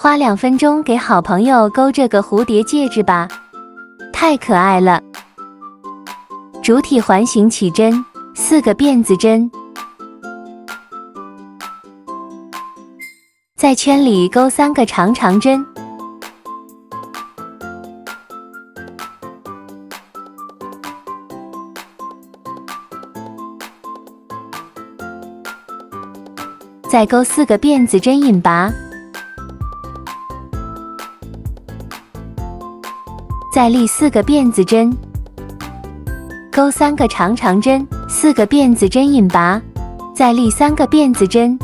花2分钟给好朋友钩这个蝴蝶戒指吧，太可爱了。主体环形起针，4个辫子针，在圈里钩3个长长针，再钩4个辫子针引拔，再立4个辫子针，钩3个长长针，4个辫子针引拔，再立3个辫子针，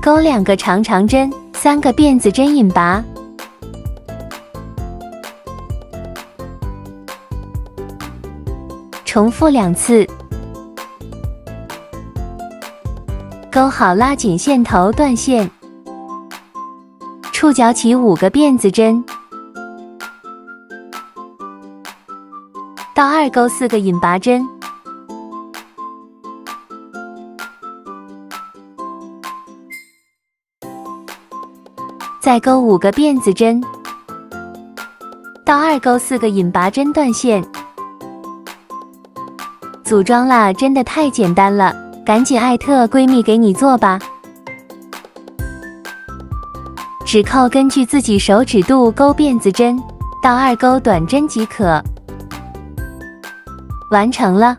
钩2个长长针，3个辫子针引拔，重复2次。钩好拉紧线头断线，触角起5个辫子针，到2钩4个引拔针，再钩5个辫子针，到2钩4个引拔针断线。组装啦，真的太简单了，赶紧艾特闺蜜给你做吧。指扣根据自己手指度钩辫子针，到2钩短针即可。完成了。